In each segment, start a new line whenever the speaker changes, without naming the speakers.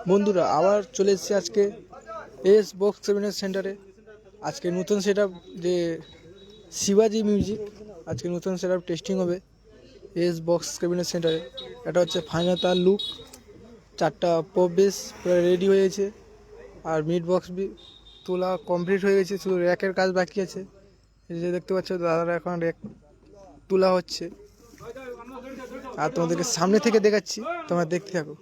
বন্ধুরা আবার চলে এসেছি আজকে এস বক্স ক্যাবিনেট সেন্টারে। আজকে নতুন সেট আপ যে শিবাজি মিউজিক, আজকে নতুন সেট আপ টেস্টিং হবে এস বক্স ক্যাবিনেট সেন্টারে। এটা হচ্ছে ফাইনাল তার লুক, 4টা পপ বেস প্রায় রেডি হয়ে গেছে, আর মিড বক্স তোলা কমপ্লিট হয়ে গেছে, শুধু র্যাকের কাজ বাকি আছে। এই যে দেখতে পাচ্ছ দাদারা এখন র্যাক তোলা হচ্ছে, আর তোমাদেরকে সামনে থেকে দেখাচ্ছি, তোমরা দেখতে থাকো।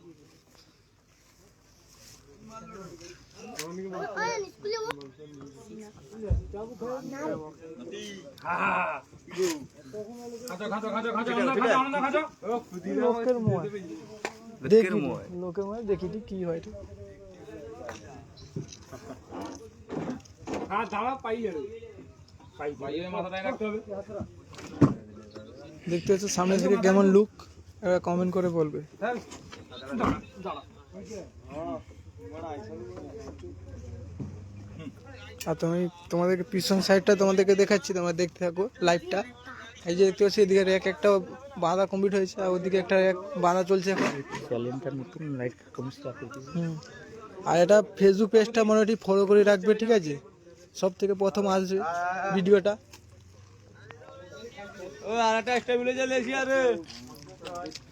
দেখি কি হয়, দেখতে পাচ্ছ সামনে থেকে কেমন লুক, কমেন্ট করে বলবে। আর তোমাদেরকে পিছন সাইডটা তোমাদেরকে দেখাচ্ছি, তোমরা দেখতে থাকো লাইভটা। এই যে দেখতে পাচ্ছি এদিকে র্যাক একটা বাঁধা কমপ্লিট হয়েছে, আর ওদিকে একটা র্যাক বাঁধা চলছে এখন। আর এটা ফেসবুক পেজটা মোটামুটি ফলো করে রাখবে, ঠিক আছে? সব থেকে প্রথম আসবে ভিডিওটা।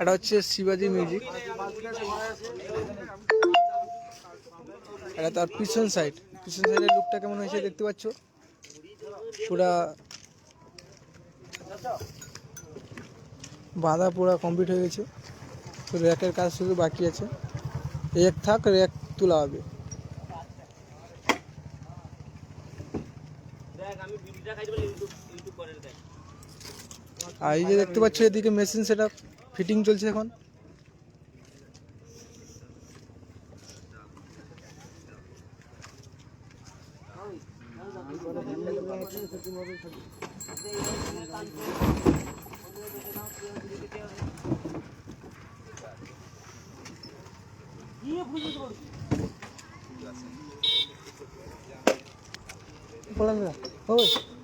এটা হচ্ছে শিবাজি মিউজিক, এটা তার পিছন সাইডের লুকটা কেমন হয়েছে দেখতে পাচ্ছ। পুরা বাঁধা পুরা কমপ্লিট হয়ে গেছে, তো র্যাকের কাজ শুধু বাকি আছে। র্যাক র্যাক তোলা হবে। আর এই যে দেখতে পাচ্ছ এদিকে মেশিন সেটআপ ফিটিং চলছে এখন।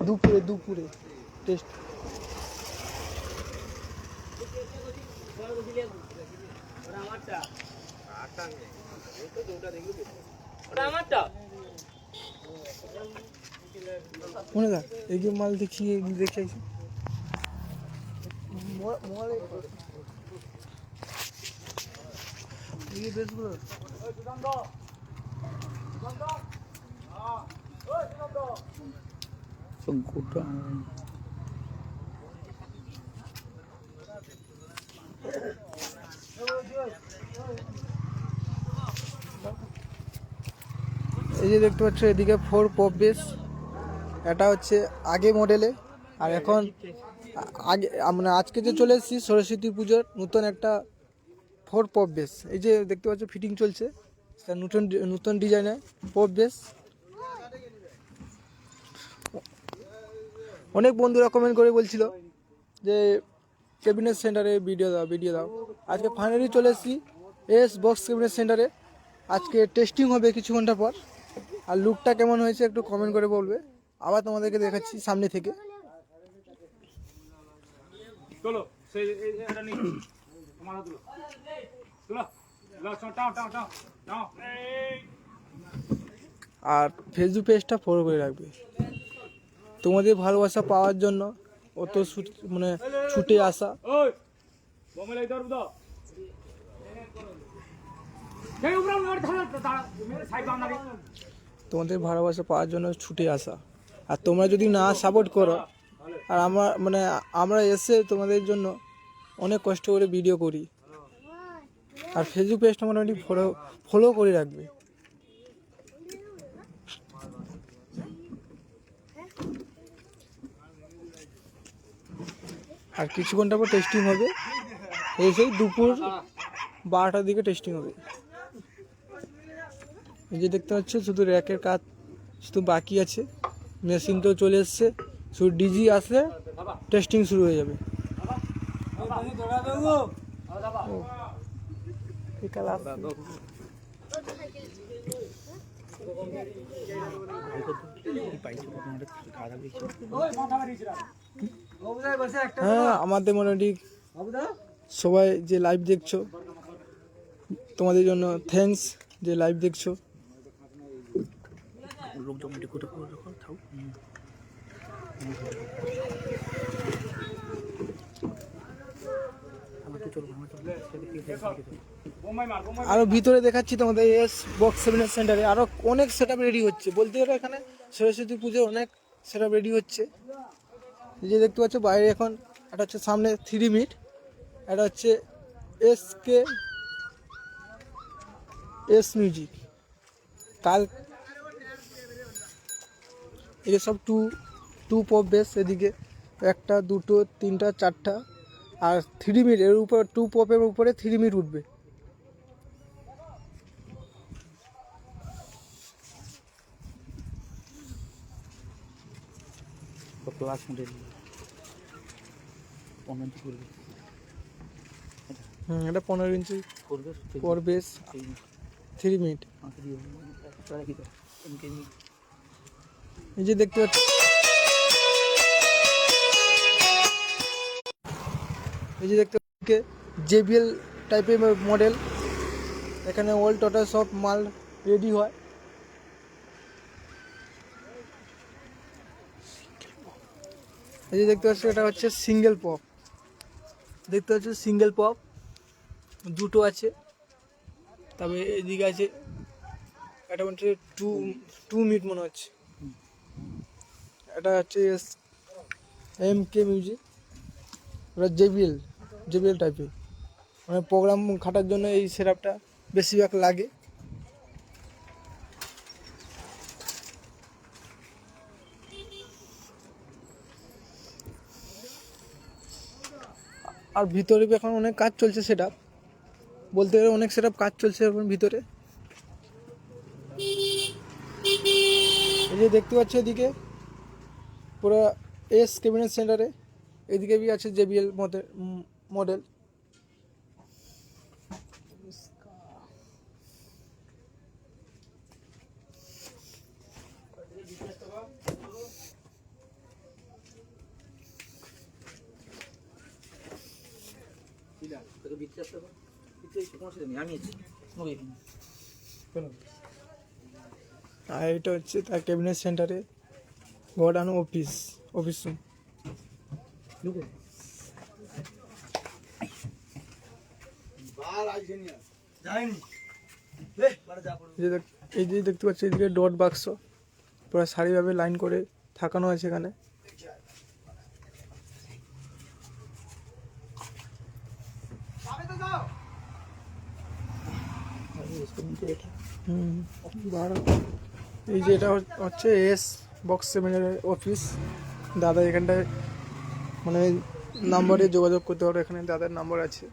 দুপুরে টেস্ট মনে থাক এই যে মাল দেখিয়ে দেখে গোটা এই যে দেখতে পাচ্ছ এদিকে 4 পপ বেস, এটা হচ্ছে আগে মডেলে। আর এখন আগে মানে আজকে যে চলে এসেছি সরস্বতী পুজোর নতুন একটা 4 পপ বেস। এই যে দেখতে পাচ্ছ ফিটিং চলছে, নতুন ডিজাইনের পপ বেস। অনেক বন্ধুরা কমেন্ট করে বলছিল যে ক্যাবিনেট সেন্টারে ভিডিও দাও। আজকে ফাইনালি চলে এসেছি এস বক্স ক্যাবিনেট সেন্টারে। আজকে টেস্টিং হবে কিছু ঘন্টা পর, আর লুকটা কেমন হয়েছে একটু কমেন্ট করে বলবে। আবার তোমাদেরকে দেখাচ্ছি সামনে থেকে। আর ফেসবুক পেজটা ফলো করে রাখবে। তোমাদের ভালোবাসা পাওয়ার জন্য অত মানে ছুটে আসা, তোমাদের ভালোবাসা পাওয়ার জন্য ছুটে আসা। আর তোমরা যদি না সাপোর্ট করো, আর আমরা এসে তোমাদের জন্য অনেক কষ্ট করে ভিডিও করি। আর ফেসবুক পেজটা মোটামুটি ফলো করে রাখবে। আর কিছু ঘন্টা পর টেস্টিং হবে, সেই দুপুর 12টার দিকে টেস্টিং হবে। এই যে দেখতে পাচ্ছ শুধু র্যাকের কাজ শুধু বাকি আছে, মেশিন তো চলে এসছে, শুধু ডিজি আসলে টেস্টিং শুরু হয়ে যাবে। হ্যাঁ, আমাদের মোটামুটি সবাই যে লাইভ দেখছো তোমাদের জন্য থ্যাঙ্কস। যে লাইভ দেখছো। আরো ভিতরে দেখাচ্ছি তোমাদের এস বক্স সেভেনের সেন্টারে আরো অনেক সেট আপ রেডি হচ্ছে, বলতে গেলে এখানে সরস্বতী পুজো অনেক সেট আপ রেডি হচ্ছে। এই যে দেখতে পাচ্ছ বাইরে এখন একটা হচ্ছে সামনে 3 মিট, এটা হচ্ছে এসকে এস মিউজিক। কাল এই সব টু পপ বেস, এদিকে 1 2 3 4 আর 3 মিট এর উপর 2 পপের উপরে 3 মিট উঠবে।
ক্লাস মডেল 15
এটা 15 ইঞ্চি
করবে
পর বেস 3 মিট। এই যে দেখতে পাচ্ছ, এই যে দেখতে পাচ্ছ জেবিএল টাইপের মডেল, এখানে অল টোটাল সব মাল রেডি হয়। এই যে দেখতে পাচ্ছ এটা হচ্ছে সিঙ্গেল পপ, দেখতে পাচ্ছ সিঙ্গেল পপ দুটো আছে। তবে এদিকে আছে এটা হচ্ছে টু মিট মনে হচ্ছে। এটা হচ্ছে MK মিউজিক, ওটা জেবিএল টাইপের, মানে প্রোগ্রাম খাটার জন্য এই সেটআপটা বেশিরভাগ লাগে। আর ভিতরে এখন অনেক কাজ চলছে, সেটআপ বলতে গেলে অনেক সেটআপ কাজ চলছে এখন ভিতরে। এই যে দেখতে পাচ্ছ এদিকে পুরো এস ক্যাবিনেট সেন্টারে, এদিকে भी আছে জেবিএল মডেল। আর এটা হচ্ছে তার ক্যাবিনেট সেন্টারে গোডাউন অফিস রুম। এই যে দেখতে পাচ্ছি এদিকে ডট বাক্স পুরো সারিভাবে লাইন করে থাকানো আছে এখানে। এই যে এটা হচ্ছে এস বক্স সেভেনের অফিস। দাদা এখানটায় মানে নাম্বারে যোগাযোগ করতে পারো, এখানে দাদার নাম্বার আছে।